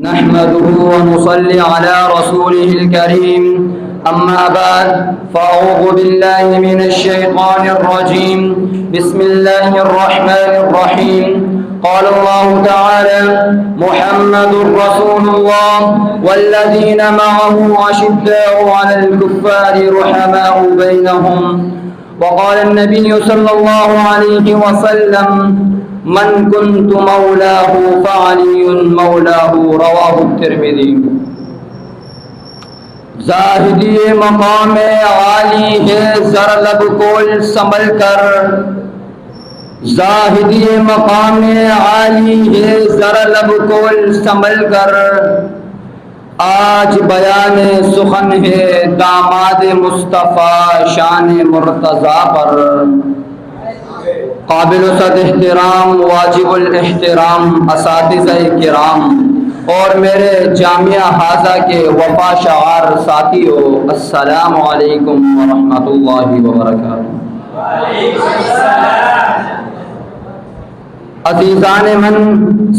نحمده ونصلي على رسوله الكريم أما بعد فأعوذ بالله من الشيطان الرجيم بسم الله الرحمن الرحيم قال الله تعالى محمد رسول الله والذين معه أشداء على الكفار رحماء بينهم وقال النبي صلى الله عليه وسلم من كنت مولاه فعلي مولاه رواہ الترمذی۔ زاہدی مقام عالی ہے ذرا لب کول سنبھل کر، زاہدی مقام عالی ہے ذرا لب کول سنبھل کر، آج بیان سخن ہے داماد مصطفیٰ شان مرتضیٰ پر۔ قابل صد احترام واجب الاحترام اساتذہ کرام اور میرے جامعہ حاضہ کے وفا شعار ساتھیو، السلام علیکم ورحمۃ اللہ وبرکاتہ۔ عزیزان من،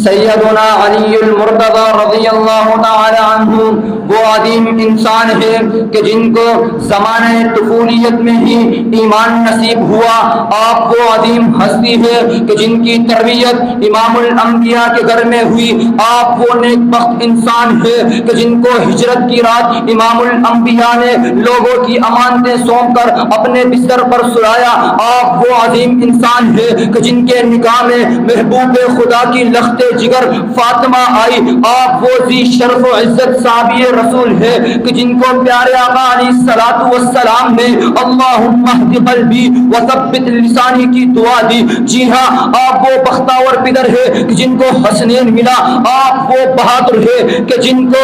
سیدنا علی المرتضی رضی اللہ تعالی عنہ وہ عظیم انسان ہے کہ جن کو زمانہ طفولیت میں ہی ایمان نصیب ہوا۔ آپ وہ عظیم ہستی ہے کہ جن کی تربیت امام الانبیاء کے گھر میں ہوئی۔ آپ وہ نیک بخت انسان ہے کہ جن کو ہجرت کی رات امام الانبیاء نے لوگوں کی امانتیں سونپ کر اپنے بستر پر سلایا۔ آپ وہ عظیم انسان ہے کہ جن کے نکاح میں محبوب خدا کی لخت جگر فاطمہ آئی۔ آپ وہ ذی شرف و عزت صحابی رسول ہے کہ جن کو پیارے آقا علیہ الصلوۃ والسلام نے اللہم اہد قلبی وثبت لسانی کی دعا دی۔ جی ہاں، آپ وہ بختاور پدر ہے کہ جن کو حسنین ملا۔ آپ وہ بہادر ہے کہ جن کو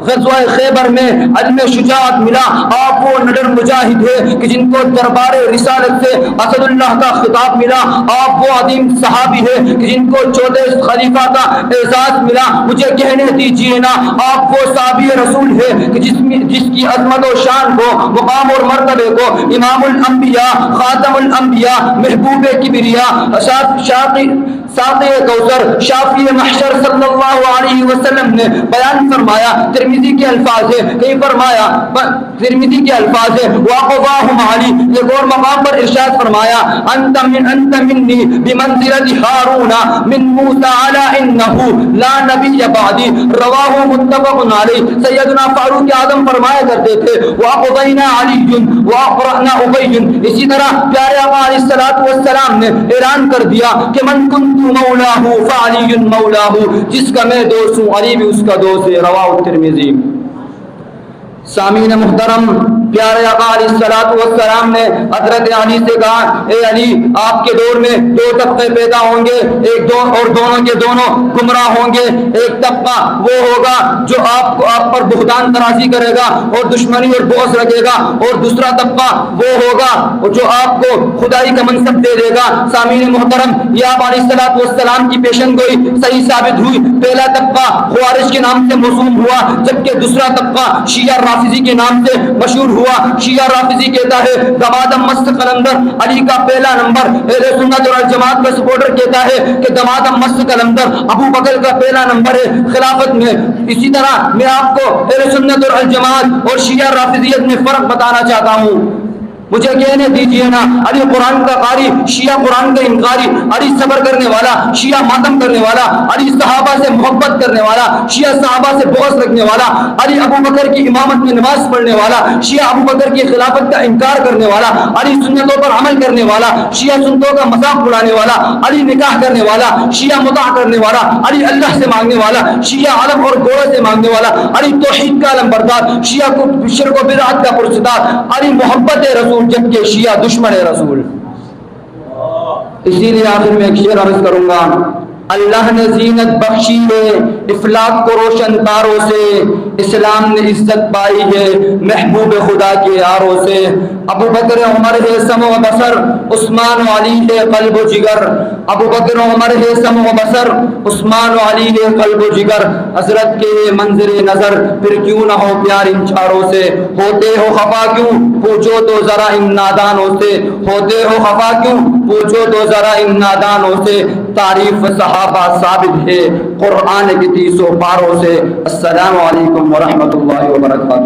غزوہ خیبر میں عزم شجاعت ملا۔ آپ وہ نڈر مجاہد ہے کہ جن کو دربار رسالت سے اسد اللہ کا خطاب ملا۔ آپ وہ عظیم صحابی ہے کہ جن کو چوتھے خلیفہ کا اعزاز ملا۔ مجھے کہنے دیجیے نا، آپ وہ صحابی رسول ہے کہ جس کی عظمت و شان کو، مقام اور مرتبے کو امام الانبیاء، خاتم الانبیاء، محبوب کبریا، ساقی کوثر، شافی محشر صلی اللہ علیہ وسلم نے بیان فرمایا۔ ترمذی کے الفاظ ہے، کہیں فرمایا ترمذی کے الفاظ ہے وَقَضَاهُمْ عَلِي، ایک اور مقام پر ارشاد فرمایا انت منی بمنزلت ہارون من موسیٰ علی انہ لا نبی بعدی، رواہ متفق علیہ۔ سیدنا فاروق اعظم فرمایا کرتے تھے وَقَضَيْنَا عَلِيٌّ وَأَقْرَأْنَا أُبَيٌّ، اسی طرح پیارے آقا علیہ الصلوۃ والسلام نے اعلان کر دیا کہ من کنت مولاہ فعلی مولاہ، جس کا میں دوست ہوں علی بھی اس کا دوست ہے، رواہ الترمذی۔ سامعین محترم، پیارے آقا علیہ الصلوۃ والسلام نے حضرت علی سے کہا اے علی، آپ کے دور میں دو طبقے پیدا ہوں گے، اور دونوں کے دونوں گمراہ ہوں گے۔ ایک طبقہ وہ ہوگا جو آپ پر بہتان تراشی کرے گا اور دشمنی اور بغض رکھے گا، اور دوسرا طبقہ وہ ہوگا جو آپ کو خدائی کا منصب دے دے گا۔ سامعین محترم، یہ آپ علیہ الصلوۃ والسلام کی پیشن گوئی صحیح ثابت ہوئی۔ پہلا طبقہ خوارج کے نام سے موسوم ہوا، جبکہ دوسرا طبقہ شیعہ رافضی کے نام سے مشہور ہوا۔ شیعہ رافضی کہتا ہے دمادم مست قلندر علی کا پہلا نمبر، اہل سنت اور جماعت کا سپورٹر کہتا ہے کہ دمادم مست قلندر ابو بکر کا پہلا نمبر ہے خلافت میں۔ اسی طرح میں آپ کو اہل سنت اور الجماعت اور شیعہ رافضیت میں فرق بتانا چاہتا ہوں۔ مجھے کہنے دیجیے نا، علی قرآن کا قاری، شیعہ قرآن کا انکاری، علی صبر کرنے والا، شیعہ ماتم کرنے والا، علی صحابہ سے محبت کرنے والا، شیعہ صحابہ سے بغض رکھنے والا، علی ابو بکر کی امامت میں نماز پڑھنے والا، شیعہ ابو بکر کی خلافت کا انکار کرنے والا، علی سنتوں پر عمل کرنے والا، شیعہ سنتوں کا مذاق اڑانے والا، علی نکاح کرنے والا، شیعہ مطاع کرنے والا، علی اللہ سے مانگنے والا، شیعہ علم اور گھوڑے سے مانگنے والا، علی توحید کا علم بردار، شیعہ کو شرک و بدعت کا پرستار، علی محبت رسول جبکہ شیعہ دشمن رسول۔ اسی لیے آخر میں ایک شعر عرض کروں گا، اللہ نے زینت بخشی ہے افلاک کو روشن تاروں سے، اسلام نے عزت پائی ہے محبوب خدا کے یاروں سے۔ ابو بکر عمر ہے سمع و بصر، عثمان و علی ہے قلب و جگر، ابو بکر عمر ہے سمع و بصر، عثمان و علی ہے قلب و جگر، حضرت کے منظر نظر پھر کیوں نہ ہو پیار ان چاروں سے، ہوتے ہو خفا کیوں پوچھو تو ذرا ان نادانوں سے، ہوتے ہو خفا کیوں پوچھو تو ذرا ان نادانوں سے، تعریف صحابہ ثابت ہے قرآن کی 30 پاروں سے۔ السلام علیکم ورحمۃ اللہ وبرکاتہ۔